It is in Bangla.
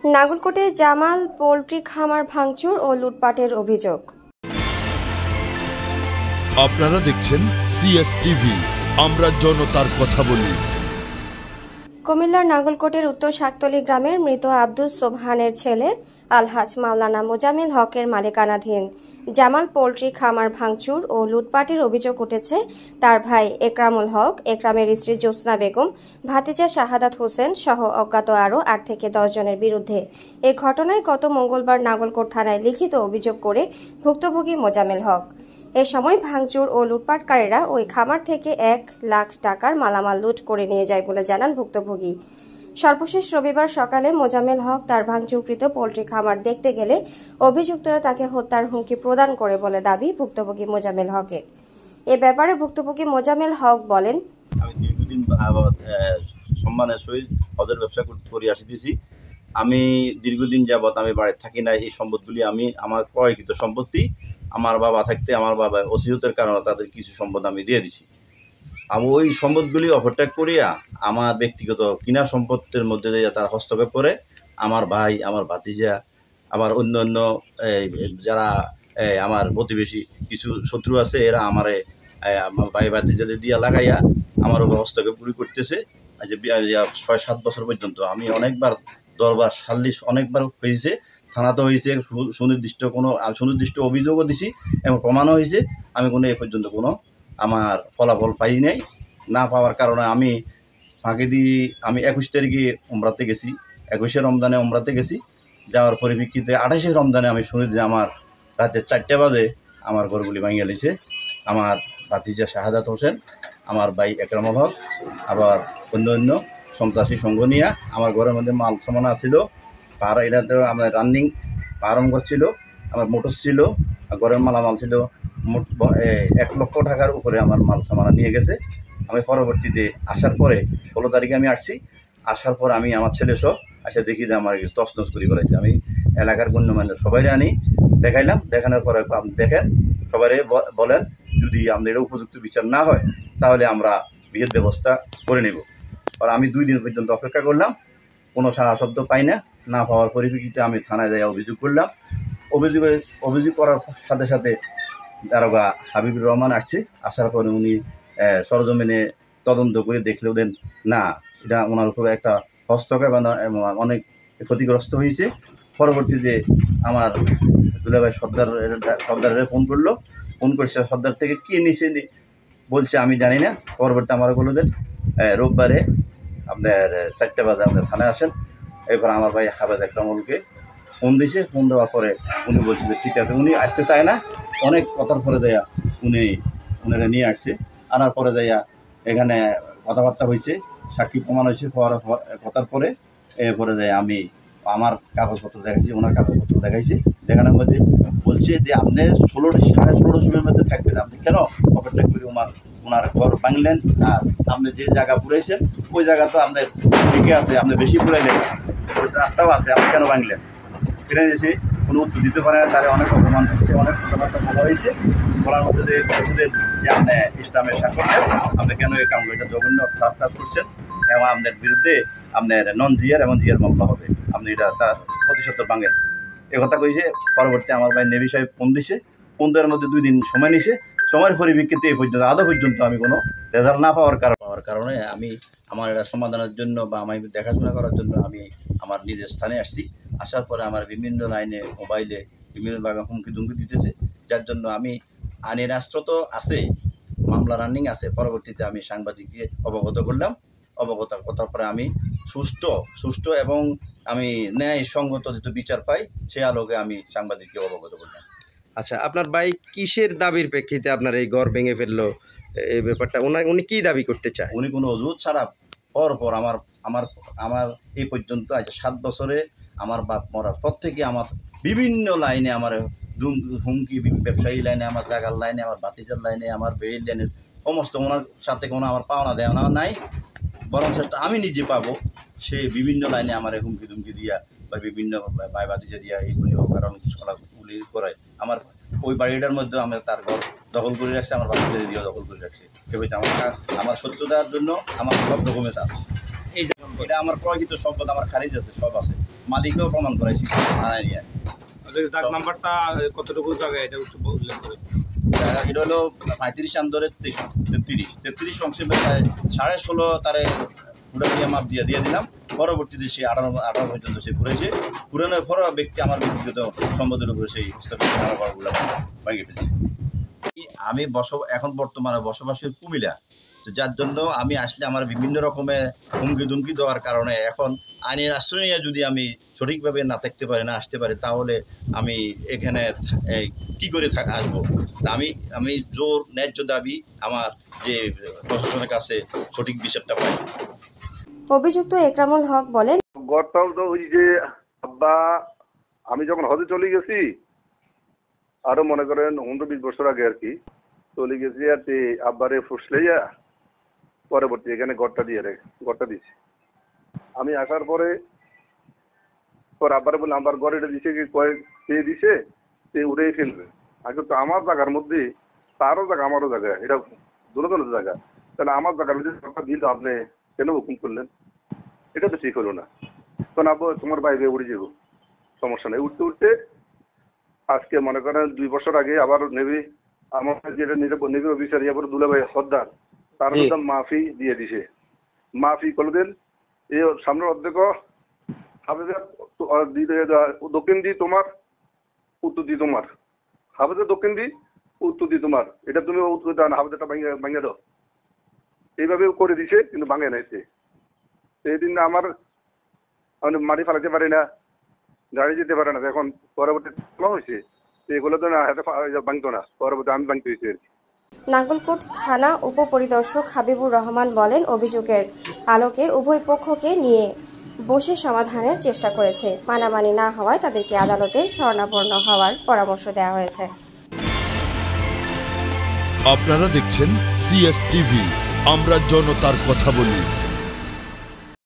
নাগলকোটে জামাল পোল্ট্রি খামার ভাঙচুর ও লুটপাটের অভিযোগ। আপনারা দেখছেন সিএসটিভি, আমরা জনতার কথা বলি। কুমিল্লার নাগলকোটের উত্তর শাকতলী গ্রামের মৃত আব্দুস সোবহানের ছেলে আলহাজ মাওলানা মোজামেল হকের মালিকানাধীন জামাল পোল্ট্রি খামার ভাঙচুর ও লুটপাটের অভিযোগ উঠেছে তার ভাই একরামুল হক, একরামের স্ত্রী জ্যোৎস্না বেগম, ভাতিজা শাহাদাত হোসেন সহ অজ্ঞাত আরও 8 থেকে 10 জনের বিরুদ্ধে। এই ঘটনায় গত মঙ্গলবার নাগলকোট থানায় লিখিত অভিযোগ করে ভুক্তভোগী মোজামেল হক। এ সময় ভাঙচুর ও লুটপাটকারীরা ওই খামার থেকে 1 লাখ টাকার মালামাল লুট করে নিয়ে যায় বলে জানান ভুক্তভোগী। সর্বশেষ রবিবার সকালে মোজামেল হক তার ভাঙচুরকৃত পোল্ট্রি খামার দেখতে গেলে অভিযুক্তরা তাকে হত্যার হুমকি প্রদান করে বলে দাবি ভুক্তভোগী মোজামেল হকের। এ ব্যাপারে ভুক্তভোগী মোজামেল হক বলেন, আমি দীর্ঘদিন সম্মানের সহিত হজের ব্যবসা করে আসিতেছি। আমি দীর্ঘদিন যাবৎ আমি বাড়িতে থাকি না। এই সম্পদগুলি আমি আমার ক্রয়কৃত সম্পত্তি, আমার বাবা থাকতে আমার বাবা ওসিয়তের কারণে তাদের কিছু সম্পদ আমি দিয়ে দিছি। আমি ওই সম্পদগুলি ওভারটেক করিয়া আমার ব্যক্তিগত কিনা সম্পত্তির মধ্যে দিয়ে তারা হস্তক্ষেপ করে আমার ভাই, আমার ভাতিজা, আমার অন্য অন্য যারা আমার প্রতিবেশী কিছু শত্রু আছে, এরা আমার ভাই ভাতিজাদের দিয়া লাগাইয়া আমার উপর হস্তক্ষেপগুলি করতেছে। যে 6-7 বছর পর্যন্ত আমি অনেকবার দরবার সাল্লিশ অনেকবার হয়েছে, থানাতে হয়েছে, সুনির্দিষ্ট অভিযোগও দিছি এবং প্রমাণও হয়েছে। আমি কোনো এ পর্যন্ত কোনো আমার ফলাফল পাই নাই। না পাওয়ার কারণে আমি ফাঁকি দিয়ে আমি 21 তারিখে উমরাতে গেছি, 21শে রমজানে উমরাতে গেছি। যাওয়ার পরিপ্রেক্ষিতে 28শে রমজানে আমি শুনি যে আমার রাতে 4টা বাজে আমার ঘরগুলি ভাঙিয়ে লিছে। আমার ভাতিজা শাহাদাত হোসেন, আমার ভাই একরামুল হক, আবার অন্য অন্য সন্ত্রাসী সঙ্গ নিয়ে আমার ঘরের মধ্যে মাল সামানা ছিল। এটাতেও আমার রানিং আরম্ভ করছিল, আমার মোটর ছিল, ঘরের মালামাল ছিল 1 লক্ষ টাকার উপরে আমার মাল সামানা নিয়ে গেছে। আমি পরবর্তীতে আসার পরে 16 তারিখে আমি আসছি। আসার পর আমি আমার ছেলে সহ আসে দেখি যে আমার তছনছ করে করেছে। আমি এলাকার গণ্যমান্য সবাই আনি দেখাইলাম। দেখানোর পরে দেখেন সবাই বলেন যদি আমাদের উপযুক্ত বিচার না হয় তাহলে আমরা বিহিত ব্যবস্থা করে নেব। আর আমি 2 দিন পর্যন্ত অপেক্ষা করলাম, কোনো সাড়া শব্দ পাই না পাওয়ার পরিপ্রেক্ষিতে আমি থানায় যাই অভিযোগ করলাম। অভিযোগ করার সাথে সাথে দারোগা হাবিবুর রহমান আসছে। আসার পরে উনি সরজমিনে তদন্ত করে দেখলেও দেন না, এটা ওনার উপরে একটা হস্তক্ষেপ অনেক ক্ষতিগ্রস্ত হয়েছে। পরবর্তীতে আমার দুলাভাই সর্দারের ফোন করছে। সর্দার থেকে কী নিচে বলছে আমি জানি না। পরবর্তী আমার বলে দেন রোববারে আপনার 4টা বাজে আপনার থানায় আসেন। এরপর আমার ভাই হাফেজ একরামুলকে ফোন দিয়েছে। ফোন দেওয়ার পরে উনি বলছে যে ঠিক আছে, উনি আসতে চায় না। অনেক কথার পরে যাইয়া উনারা নিয়ে আসছে। আনার পরে যাইয়া এখানে কথাবার্তা হয়েছে, সাক্ষী প্রমাণ হয়েছে। কথার পরে এরপরে যাই আমি আমার কাগজপত্র দেখাইছি, ওনার কাগজপত্র দেখাইছি। দেখানোর মধ্যে বলছে যে আপনি 16:30 মধ্যে থাকবেন, আপনি কেন ওভারটেক করে ওনার ঘর ভাঙলেন? আর আপনি যে জায়গা পুরাইছেন ওই জায়গা তো আপনার ঠিকই আছে, আপনি বেশি পুরাইলেন, রাস্তাও আছে, আপনি কেন ভাঙলেন? ফিরে এসে কোনো উত্তর দিতে পারে না। তারা অনেক অপমান হচ্ছে, অনেক কথাবার্তা বলা হয়েছে। বলার মধ্যে যে বলছিলেন যে আপনি ইসলামের স্বাক্ষর দেন, আপনি কেন এই কামগুলো এটা জঘন্য খারাপ কাজ করছেন এবং আপনার বিরুদ্ধে আপনার নন জিয়ার এবং জিয়ার মামলা হবে, আপনি এটা তার প্রতিশোধ ভাঙেন। এ কথা কইছে। পরবর্তী আমার ভাই নেভি সাহেব ফোন দিছে। ফোন দেওয়ার মধ্যে 2 দিন সময় নিছে। সময়ের পরিপ্রেক্ষিতে এই পর্যন্ত আদৌ পর্যন্ত আমি কোনো রেজাল্ট না পাওয়ার কারণে আমি আমার এটা সমাধানের জন্য বা আমি দেখাশোনা করার জন্য আমি আমার নিজের স্থানে আসছি। আসার পরে আমার বিভিন্ন লাইনে মোবাইলে বিভিন্নভাবে হুমকি ধুমকি দিতেছে, যার জন্য আমি আইনের রাষ্ট্র তো আছে, মামলা রানিং আছে। পরবর্তীতে আমি সাংবাদিককে অবগত করলাম। অবগত করার পরে আমি সুষ্ঠু এবং আমি ন্যায়সঙ্গত যেহেতু বিচার পাই সে আলোকে আমি সাংবাদিককে অবগত করলাম। আচ্ছা, আপনার ভাই কিসের দাবির প্রেক্ষিতে আপনার এই ঘর ভেঙে ফেললো, এই ব্যাপারটা উনি কি দাবি করতে চায়? উনি কোনো অজুহাত ছাড়া পর আমার এই পর্যন্ত আজ 7 বছরে আমার বাপ মরার পর থেকে আমার বিভিন্ন লাইনে আমার হুমকি, ব্যবসায়ী লাইনে, আমার জায়গার লাইনে, আমার ভাতিজার লাইনে, আমার বেড়ির লাইনে সমস্ত ওনার সাথে কোনো আমার পাওনা দেওয়া নাই, বরং সেটা আমি নিজে পাবো। সে বিভিন্ন লাইনে আমার হুমকি ধুমকি দিয়া বা বিভিন্ন ভাই ভাতিজা দিয়া এইগুলি কারণ গুলি করায়। আমার ওই বাড়িটার মধ্যে আমি তার ঘর দখল করে রাখছি, আমার ভাতিজা দিয়েও দখল করে রাখছি। এভাবে আমার সত্যতার জন্য আমার সব ডকুমেন্টস আছে। এটা আমার প্রকৃত সম্পদ, আমার খারিজ আছে, সব আছে। মালিকও প্রমাণ করাইছি থানায় নিয়ে। দাগ নাম্বারটা কতটুকু জায়গায় এটা উল্লেখ করে? এটা হলো 35 আন্দরে 33 অংশে প্রায় 16.5 তারে পুরো দিয়ে মাপ দিয়ে দিলাম। পরবর্তীতে সে 18 পর্যন্ত সে ঘুরেছে। পুরানোর পর ব্যক্তি আমার ব্যক্তিগত সম্পদের উপরে সেই হস্তক্ষেপগুলো ভেঙে ফেলছে। আমি এখন বর্তমানে বসবাসী কুমিল্লা, তো যার জন্য আমি আসলে আমার বিভিন্ন রকমের হুমকি দুমকি দেওয়ার কারণে এখন আইনের আশ্রয় নিয়ে যদি আমি সঠিকভাবে না থাকতে পারি, না আসতে পারি, তাহলে আমি এখানে কি করে আসবো? আমি জোর ন্যায্য দাবি আমার যে প্রশাসনের কাছে সঠিক বিচারটা পাই। অভিযুক্ত একরামুল হক বলেন, গতকাল তো ওই যে আব্বা আমি যখন হজে চলে গেছি, আরো মনে করেন 19-20 বছর আগে আর কি চলে গেছি, আর আব্বারে ফুসলাইয়া পরবর্তী এখানে গড়টা দিয়েছি। আমি আসার পরে আব্বারে বললাম আব্বার গড় এটা দিছে কি পেয়ে দিছে, সে উড়েই ফেলবে। আগে তো আমার জায়গার মধ্যে তারও জায়গা আমারও জায়গা, এটা দুজনের জায়গা, তাহলে আমার জায়গার মধ্যে গড়টা দিল, আপনি কেন হুকুম করলেন? এটা তো ঠিক হলো না। তখন আব্বু তোমার বাইরে উড়ে যাবো, সমস্যা নেই। উঠতে উঠতে আজকে মনে করেন 2 বছর আগে আবার নেভি আমার যেটা নেভি অফিসার ইয়ার দুলাভাই সর্দার, তার মধ্যে মাফি দিয়ে দিছে। মাফি করে দেন এই সামনের অর্ধেক দক্ষিণ দি তোমার, উত্তর দি তোমার, হাফেজের দক্ষিণ দি উত্তর দি তোমার, এটা তুমি হাফেজটা ভাঙিয়ে দাও, এইভাবে করে দিছে, কিন্তু ভাঙে নাইছে। সেই দিন আমার মাটি ফালাতে পারি না, গাড়ি যেতে পারে না। এখন পরবর্তী হয়েছে এগুলো তো না হাতে ভাঙতো না, পরবর্তী আমি ভাঙতে হয়েছে। নাঙ্গলকোট থানা উপপরিদর্শক হাবিবুর রহমান বলেন, অভিযোগের আলোকে উভয় পক্ষকে নিয়ে বসে সমাধানের চেষ্টা করেছে। মানামানি না হওয়ায় তাদেরকে আদালতের শরণাপন্ন হওয়ার পরামর্শ দেওয়া হয়েছে। আপনারা দেখছেন CS টিভি, আমরা জনতার কথা বলি।